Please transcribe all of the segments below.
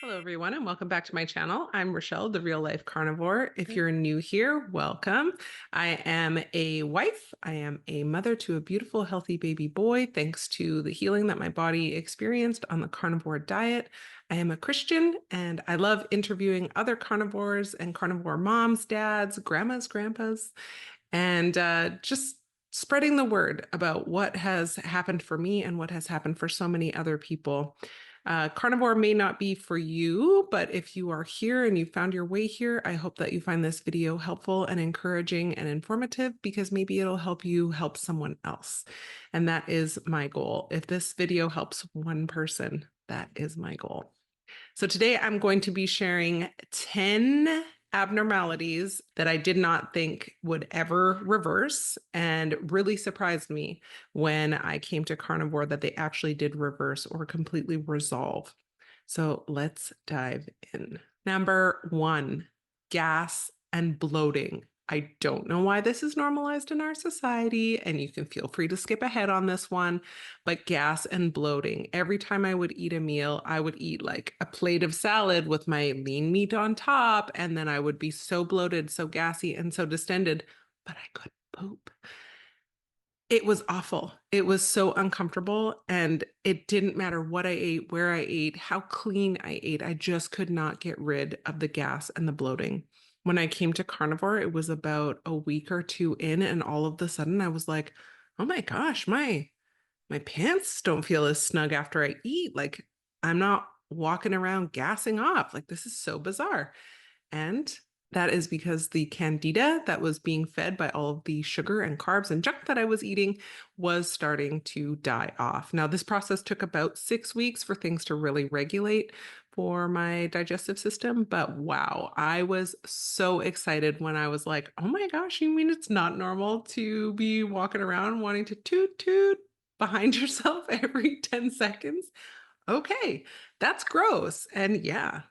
Hello, everyone, and welcome back to my channel. I'm Rochelle, the Real Life Carnivore. If you're new here, welcome. I am a wife. I am a mother to a beautiful, healthy baby boy, thanks to the healing that my body experienced on the carnivore diet. I am a Christian, and I love interviewing other carnivores and carnivore moms, dads, grandmas, grandpas, and just spreading the word about what has happened for me and what has happened for so many other people. Carnivore may not be for you, but if you are here and you found your way here, I hope that you find this video helpful and encouraging and informative, because maybe it'll help you help someone else. And that is my goal. If this video helps one person, that is my goal. So today I'm going to be sharing 10 abnormalities that I did not think would ever reverse, and really surprised me when I came to carnivore that they actually did reverse or completely resolve. So let's dive in. Number 1, gas and bloating. I don't know why this is normalized in our society, and you can feel free to skip ahead on this one, but gas and bloating. Every time I would eat a meal, I would eat like a plate of salad with my lean meat on top, and then I would be so bloated, so gassy, and so distended, but I couldn't poop. It was awful. It was so uncomfortable, and it didn't matter what I ate, where I ate, how clean I ate. I just could not get rid of the gas and the bloating. When I came to carnivore, it was about a week or two in, and all of a sudden I was like, oh my gosh, my pants don't feel as snug after I eat. Like, I'm not walking around gassing off. Like, this is so bizarre. And that is because the candida that was being fed by all of the sugar and carbs and junk that I was eating was starting to die off. Now, this process took about 6 weeks for things to really regulate for my digestive system. But wow, I was so excited when I was like, oh my gosh, you mean it's not normal to be walking around wanting to toot toot behind yourself every 10 seconds? Okay, that's gross. And yeah,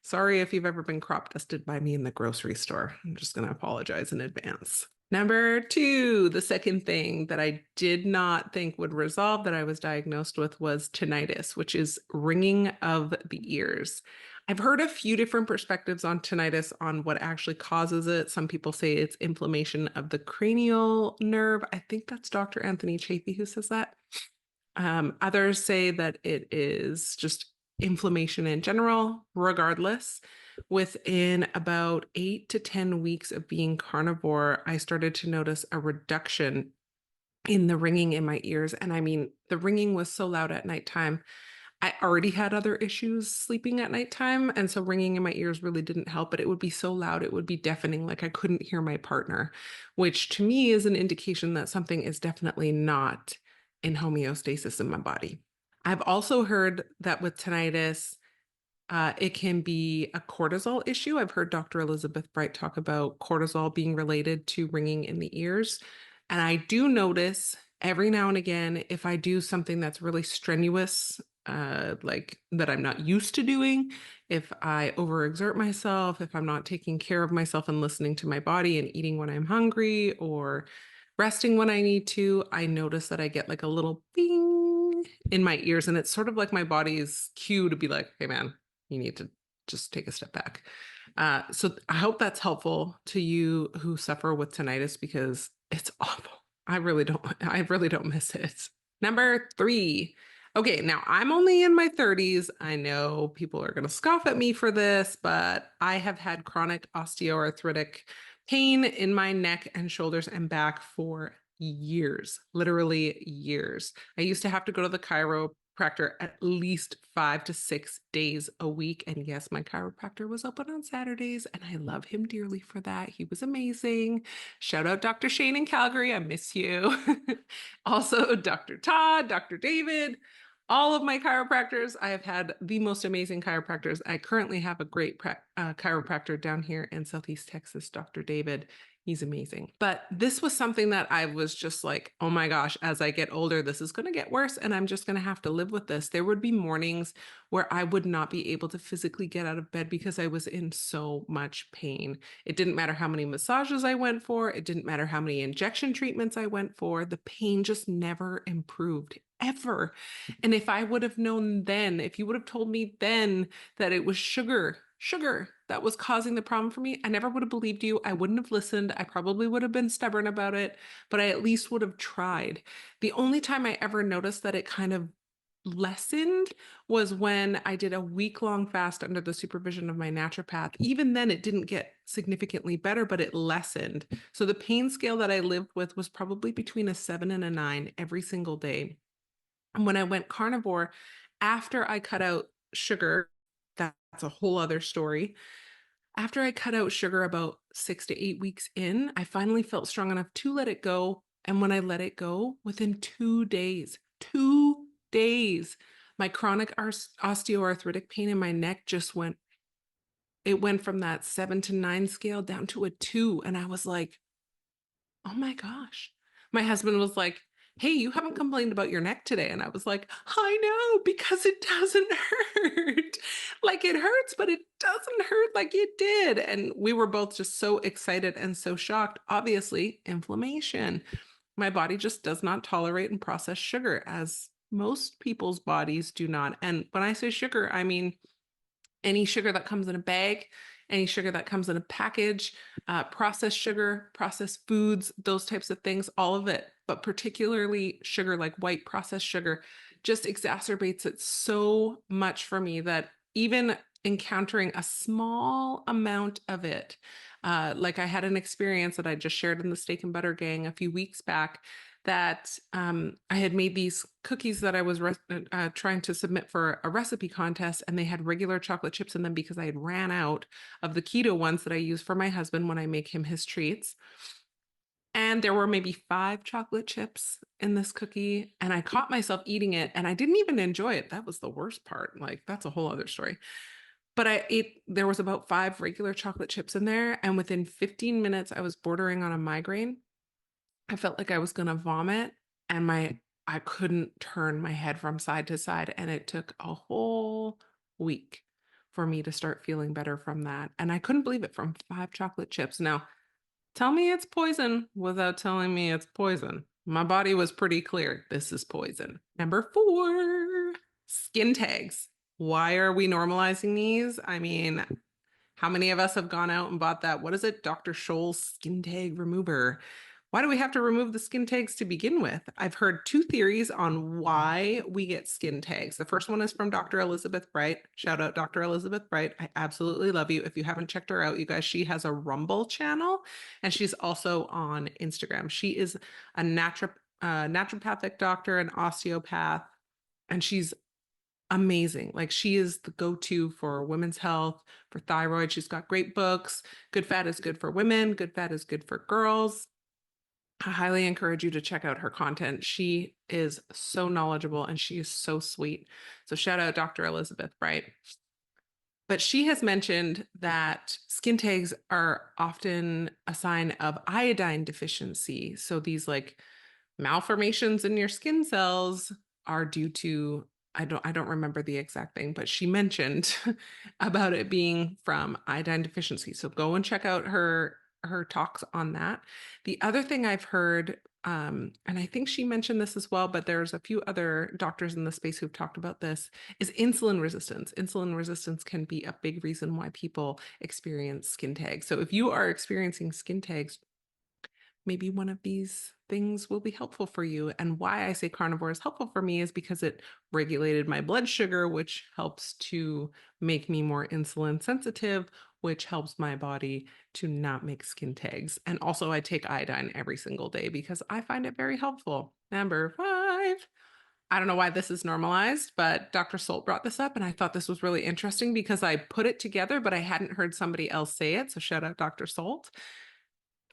sorry if you've ever been crop dusted by me in the grocery store. I'm just going to apologize in advance. Number 2, the second thing that I did not think would resolve that I was diagnosed with was tinnitus, which is ringing of the ears. I've heard a few different perspectives on tinnitus, on what actually causes it. Some people say it's inflammation of the cranial nerve. I think that's Dr. Anthony Chafee who says that. Others say that it is just inflammation in general. Regardless, within about 8 to 10 weeks of being carnivore, I started to notice a reduction in the ringing in my ears. And I mean, the ringing was so loud at nighttime. I already had other issues sleeping at nighttime, and so ringing in my ears really didn't help, but it would be so loud, it would be deafening, like I couldn't hear my partner, which to me is an indication that something is definitely not in homeostasis in my body. I've also heard that with tinnitus, it can be a cortisol issue. I've heard Dr. Elizabeth Bright talk about cortisol being related to ringing in the ears. And I do notice every now and again, if I do something that's really strenuous, like that I'm not used to doing, if I overexert myself, if I'm not taking care of myself and listening to my body and eating when I'm hungry or resting when I need to, I notice that I get like a little bing in my ears. And it's sort of like my body's cue to be like, hey, man, you need to just take a step back. So I hope that's helpful to you who suffer with tinnitus, because it's awful. I really don't miss it. Number 3. Okay, now I'm only in my 30s. I know people are going to scoff at me for this, but I have had chronic osteoarthritic pain in my neck and shoulders and back for years, literally years. I used to have to go to the chiropractor at least 5 to 6 days a week. And yes, my chiropractor was open on Saturdays, and I love him dearly for that. He was amazing. Shout out Dr. Shane in Calgary. I miss you. Also, Dr. Todd, Dr. David, all of my chiropractors. I have had the most amazing chiropractors. I currently have a great chiropractor down here in Southeast Texas, Dr. David. He's amazing. But this was something that I was just like, oh my gosh, as I get older, this is going to get worse, and I'm just going to have to live with this. There would be mornings where I would not be able to physically get out of bed because I was in so much pain. It didn't matter how many massages I went for. It didn't matter how many injection treatments I went for. The pain just never improved. ever. And if I would have known then, if you would have told me then that it was sugar that was causing the problem for me, I never would have believed you. I wouldn't have listened. I probably would have been stubborn about it, but I at least would have tried. The only time I ever noticed that it kind of lessened was when I did a week-long fast under the supervision of my naturopath. Even then, it didn't get significantly better, but it lessened. So the pain scale that I lived with was probably between a 7 and a 9 every single day. And when I went carnivore, after I cut out sugar, that's a whole other story. After I cut out sugar about 6 to 8 weeks in, I finally felt strong enough to let it go. And when I let it go, within 2 days, 2 days, my chronic osteoarthritic pain in my neck just it went from that 7 to 9 scale down to a 2. And I was like, oh my gosh. My husband was like, hey, you haven't complained about your neck today. And I was like, I know, because it doesn't hurt. Like it hurts, but it doesn't hurt like it did. And we were both just so excited and so shocked. Obviously, inflammation. My body just does not tolerate and process sugar, as most people's bodies do not. And when I say sugar, I mean any sugar that comes in a bag, any sugar that comes in a package, processed sugar, processed foods, those types of things, all of it, but particularly sugar like white processed sugar just exacerbates it so much for me that even encountering a small amount of it, like I had an experience that I just shared in the Steak and Butter Gang a few weeks back that I had made these cookies that I was trying to submit for a recipe contest, and they had regular chocolate chips in them because I had ran out of the keto ones that I use for my husband when I make him his treats. And there were maybe 5 chocolate chips in this cookie, and I caught myself eating it, and I didn't even enjoy it. That was the worst part. Like, that's a whole other story. But there was about 5 regular chocolate chips in there, and within 15 minutes, I was bordering on a migraine. I felt like I was going to vomit, and I couldn't turn my head from side to side, and it took a whole week for me to start feeling better from that. And I couldn't believe it, from 5 chocolate chips. Now, tell me it's poison without telling me it's poison. My body was pretty clear. This is poison. Number 4, skin tags. Why are we normalizing these? I mean, how many of us have gone out and bought that? What is it? Dr. Scholl's skin tag remover. Why do we have to remove the skin tags to begin with? I've heard 2 theories on why we get skin tags. The first one is from Dr. Elizabeth Bright. Shout out Dr. Elizabeth Bright. I absolutely love you. If you haven't checked her out, you guys, she has a Rumble channel, and she's also on Instagram. She is a naturopathic doctor, an osteopath, and she's amazing. Like, she is the go-to for women's health, for thyroid. She's got great books. Good fat is good for women. Good fat is good for girls. I highly encourage you to check out her content. She is so knowledgeable and she is so sweet. So shout out Dr. Elizabeth Bright. But she has mentioned that skin tags are often a sign of iodine deficiency. So these like malformations in your skin cells are due to, I don't remember the exact thing, but she mentioned about it being from iodine deficiency. So go and check out her talks on that. The other thing I've heard, and I think she mentioned this as well, but there's a few other doctors in the space who've talked about this, is insulin resistance. Insulin resistance can be a big reason why people experience skin tags. So if you are experiencing skin tags, maybe one of these things will be helpful for you. And why I say carnivore is helpful for me is because it regulated my blood sugar, which helps to make me more insulin sensitive, which helps my body to not make skin tags. And also, I take iodine every single day because I find it very helpful. Number 5. I don't know why this is normalized, but Dr. Solt brought this up, and I thought this was really interesting because I put it together, but I hadn't heard somebody else say it. So shout out Dr. Solt.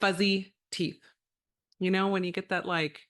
Fuzzy teeth. You know, when you get that like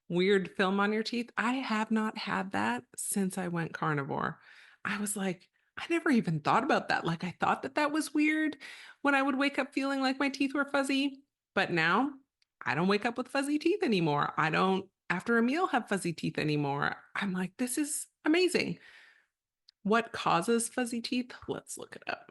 weird film on your teeth, I have not had that since I went carnivore. I was like, I never even thought about that. Like, I thought that that was weird when I would wake up feeling like my teeth were fuzzy. But now I don't wake up with fuzzy teeth anymore. I don't, after a meal, have fuzzy teeth anymore. I'm like, this is amazing. What causes fuzzy teeth? Let's look it up.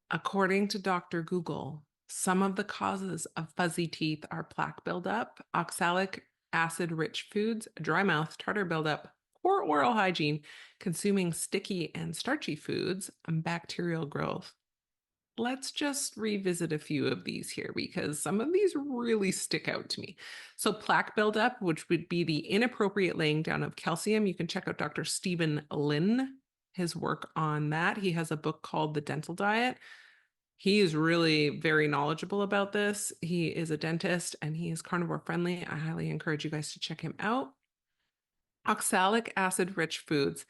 According to Dr. Google, some of the causes of fuzzy teeth are plaque buildup, oxalic acid-rich foods, dry mouth, tartar buildup, poor oral hygiene, consuming sticky and starchy foods, and bacterial growth. Let's just revisit a few of these here because some of these really stick out to me. So, plaque buildup, which would be the inappropriate laying down of calcium. You can check out Dr. Stephen Lin, his work on that. He has a book called The Dental Diet. He is really very knowledgeable about this. He is a dentist and he is carnivore friendly. I highly encourage you guys to check him out. Oxalic acid rich foods.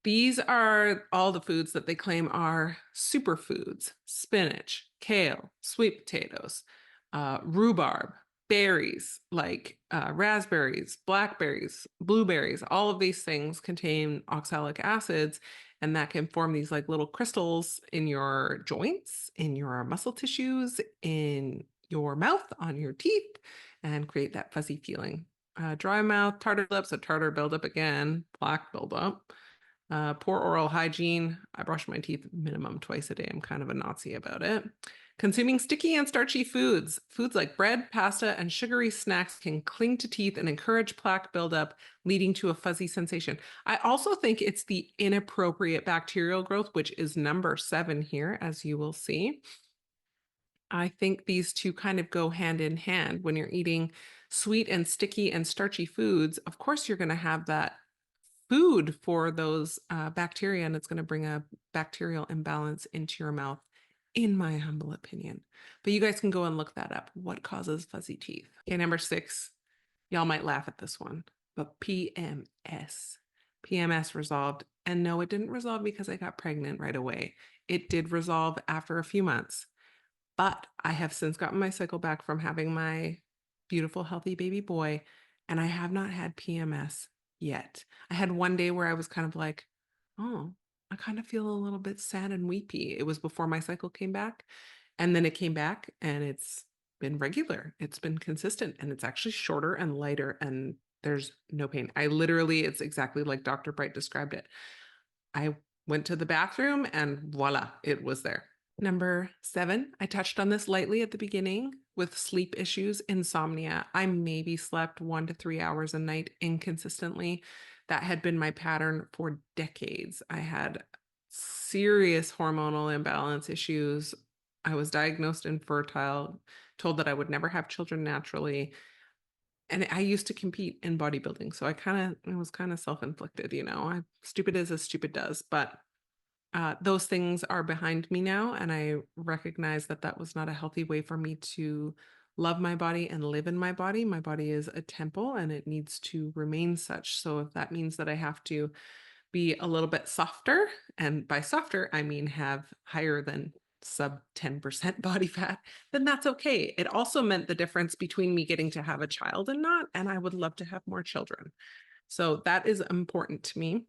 These are all the foods that they claim are superfoods: spinach, kale, sweet potatoes, rhubarb, berries like raspberries, blackberries, blueberries. All of these things contain oxalic acids, and that can form these like little crystals in your joints, in your muscle tissues, in your mouth, on your teeth, and create that fuzzy feeling. Dry mouth, tartar lips, a tartar buildup again, plaque buildup. Poor oral hygiene. I brush my teeth minimum twice a day. I'm kind of a Nazi about it. Consuming sticky and starchy foods. Foods like bread, pasta, and sugary snacks can cling to teeth and encourage plaque buildup, leading to a fuzzy sensation. I also think it's the inappropriate bacterial growth, which is number 7 here, as you will see. I think these two kind of go hand in hand. When you're eating sweet and sticky and starchy foods, of course, you're going to have that food for those bacteria, and it's going to bring a bacterial imbalance into your mouth, in my humble opinion. But you guys can go and look that up. What causes fuzzy teeth? Okay, number 6. Y'all might laugh at this one, but PMS. PMS resolved. And no, it didn't resolve because I got pregnant right away. It did resolve after a few months. But I have since gotten my cycle back from having my beautiful, healthy baby boy, and I have not had PMS yet. I had one day where I was kind of like, oh, I kind of feel a little bit sad and weepy. It was before my cycle came back. And then it came back and it's been regular. It's been consistent and it's actually shorter and lighter and there's no pain. It's exactly like Dr. Bright described it. I went to the bathroom and voila, it was there. Number 7, I touched on this lightly at the beginning with sleep issues, insomnia. I maybe slept 1 to 3 hours a night inconsistently. That had been my pattern for decades. I had serious hormonal imbalance issues. I was diagnosed infertile, told that I would never have children naturally. And I used to compete in bodybuilding. So it was kind of self-inflicted, stupid as stupid does, but those things are behind me now, and I recognize that that was not a healthy way for me to love my body and live in my body. My body is a temple and it needs to remain such. So if that means that I have to be a little bit softer, and by softer, I mean have higher than sub 10% body fat, then that's okay. It also meant the difference between me getting to have a child and not, and I would love to have more children. So that is important to me.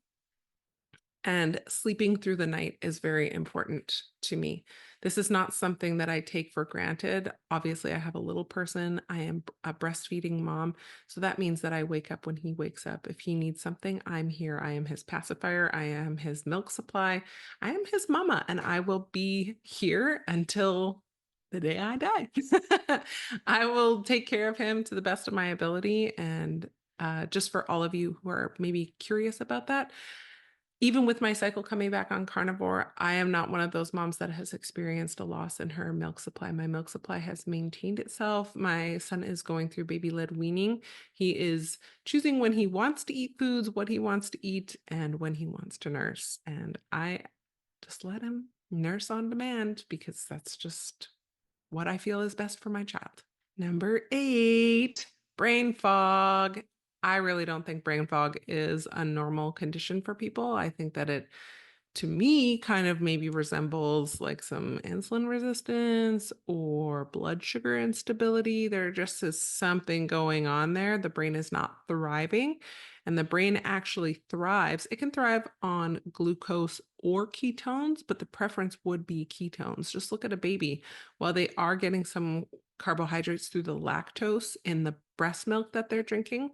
And sleeping through the night is very important to me. This is not something that I take for granted. Obviously, I have a little person. I am a breastfeeding mom. So that means that I wake up when he wakes up. If he needs something, I'm here. I am his pacifier. I am his milk supply. I am his mama, and I will be here until the day I die. I will take care of him to the best of my ability. And just for all of you who are maybe curious about that, even with my cycle coming back on carnivore, I am not one of those moms that has experienced a loss in her milk supply. My milk supply has maintained itself. My son is going through baby-led weaning. He is choosing when he wants to eat foods, what he wants to eat, and when he wants to nurse. And I just let him nurse on demand because that's just what I feel is best for my child. Number 8, brain fog. I really don't think brain fog is a normal condition for people. I think that it, to me, kind of maybe resembles like some insulin resistance or blood sugar instability. There just is something going on there. The brain is not thriving, and the brain actually thrives. It can thrive on glucose or ketones, but the preference would be ketones. Just look at a baby. While they are getting some carbohydrates through the lactose in the breast milk that they're drinking,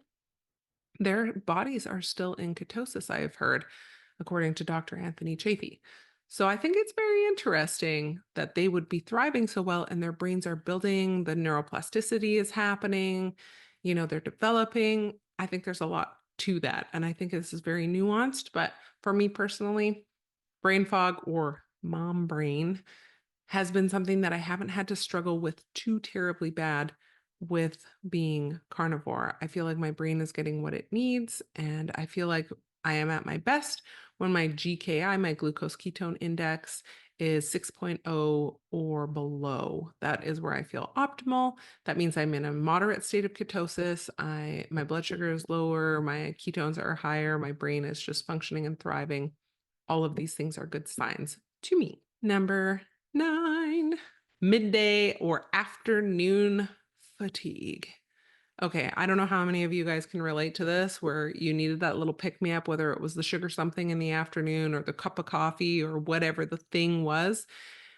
their bodies are still in ketosis, I have heard, according to Dr. Anthony Chafee. So I think it's very interesting that they would be thriving so well and their brains are building, the neuroplasticity is happening, they're developing. I think there's a lot to that. And I think this is very nuanced, but for me personally, brain fog or mom brain has been something that I haven't had to struggle with too terribly bad with being carnivore. I feel like my brain is getting what it needs, and I feel like I am at my best when my GKI, my glucose ketone index, is 6.0 or below. That is where I feel optimal. That means I'm in a moderate state of ketosis. My blood sugar is lower, my ketones are higher, my brain is just functioning and thriving. All of these things are good signs to me. Number 9, midday or afternoon fatigue. Okay, I don't know how many of you guys can relate to this where you needed that little pick me up, whether it was the sugar something in the afternoon or the cup of coffee or whatever the thing was.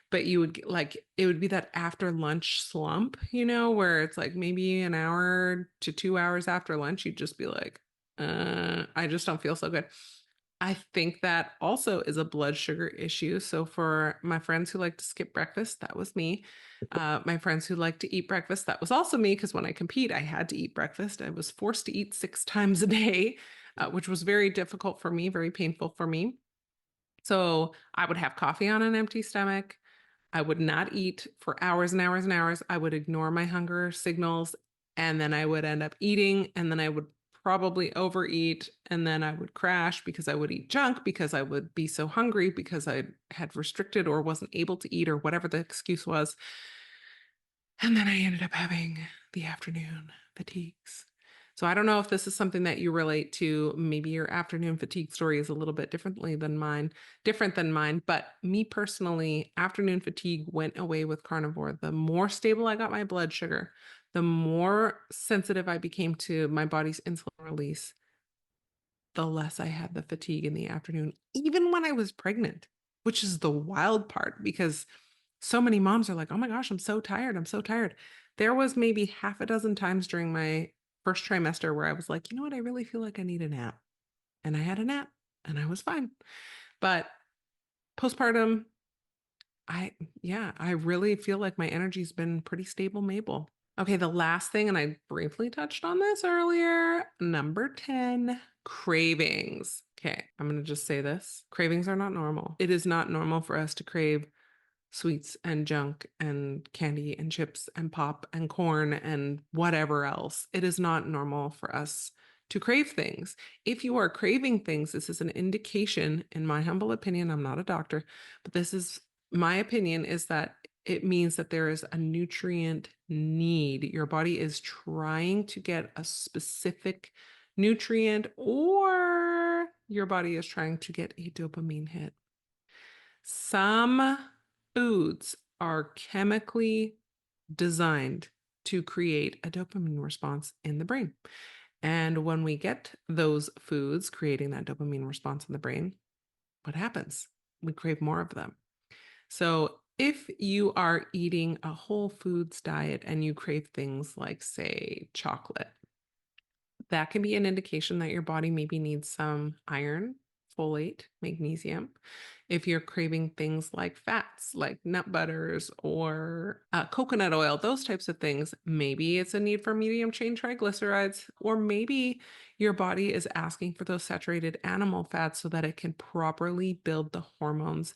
But you would like, it would be that after lunch slump, where it's like maybe an hour to 2 hours after lunch, you'd just be like, I just don't feel so good. I think that also is a blood sugar issue. So for my friends who like to skip breakfast, that was me. My friends who like to eat breakfast, that was also me, because when I compete, I had to eat breakfast. I was forced to eat 6 times a day, which was very difficult for me, very painful for me. So I would have coffee on an empty stomach. I would not eat for hours and hours and hours. I would ignore my hunger signals, and then I would end up eating, and then I would probably overeat, and then I would crash because I would eat junk because I would be so hungry because I had restricted or wasn't able to eat or whatever the excuse was. And then I ended up having the afternoon fatigues. So I don't know if this is something that you relate to. Maybe your afternoon fatigue story is a little bit different than mine. But me personally, afternoon fatigue went away with carnivore. The more stable I got my blood sugar, the more sensitive I became to my body's insulin release, the less I had the fatigue in the afternoon, even when I was pregnant, which is the wild part, because so many moms are like, oh my gosh, I'm so tired. I'm so tired. There was maybe half a dozen times during my first trimester where I was like, you know what? I really feel like I need a nap. And I had a nap and I was fine. But postpartum, I really feel like my energy's been pretty stable, Mabel. Okay, the last thing, and I briefly touched on this earlier, number 10, cravings. Okay, I'm going to just say this. Cravings are not normal. It is not normal for us to crave sweets and junk and candy and chips and pop and corn and whatever else. It is not normal for us to crave things. If you are craving things, this is an indication, in my humble opinion, I'm not a doctor, but this is my opinion, is that it means that there is a nutrient need. Your body is trying to get a specific nutrient, or your body is trying to get a dopamine hit. Some foods are chemically designed to create a dopamine response in the brain. And when we get those foods creating that dopamine response in the brain, what happens? We crave more of them. So if you are eating a whole foods diet and you crave things like, say, chocolate, that can be an indication that your body maybe needs some iron, folate, magnesium. If you're craving things like fats, like nut butters or coconut oil, those types of things, maybe it's a need for medium chain triglycerides, or maybe your body is asking for those saturated animal fats so that it can properly build the hormones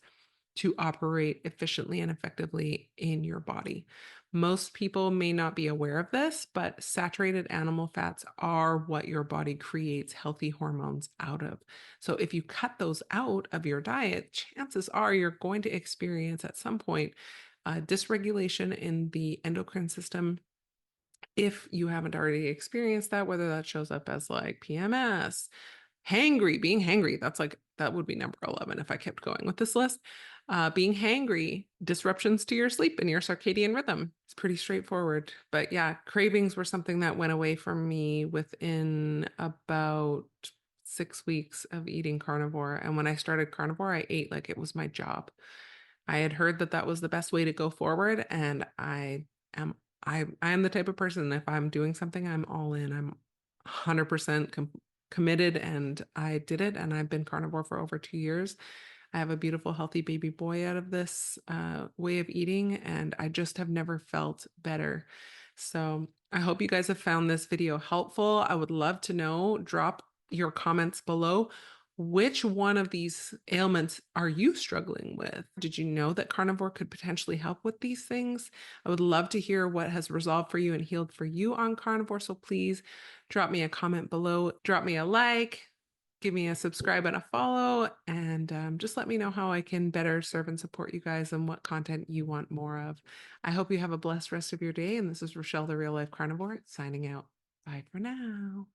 to operate efficiently and effectively in your body. Most people may not be aware of this, but saturated animal fats are what your body creates healthy hormones out of. So if you cut those out of your diet, chances are you're going to experience at some point dysregulation in the endocrine system. If you haven't already experienced that, whether that shows up as like PMS, being hangry, that would be number 11 if I kept going with this list. Being hangry, disruptions to your sleep and your circadian rhythm. It's pretty straightforward. But yeah, cravings were something that went away from me within about 6 weeks of eating carnivore. And when I started carnivore, I ate like it was my job. I had heard that that was the best way to go forward, and I am the type of person, if I'm doing something, I'm all in. I'm 100% committed, and I did it, and I've been carnivore for over 2 years. I have a beautiful, healthy baby boy out of this way of eating, and I just have never felt better. So I hope you guys have found this video helpful. I would love to know, drop your comments below. Which one of these ailments are you struggling with? Did you know that carnivore could potentially help with these things? I would love to hear what has resolved for you and healed for you on carnivore. So please drop me a comment below, drop me a like, give me a subscribe and a follow, and just let me know how I can better serve and support you guys and what content you want more of. I hope you have a blessed rest of your day. And this is Rochelle, the Real Life Carnivore, signing out. Bye for now.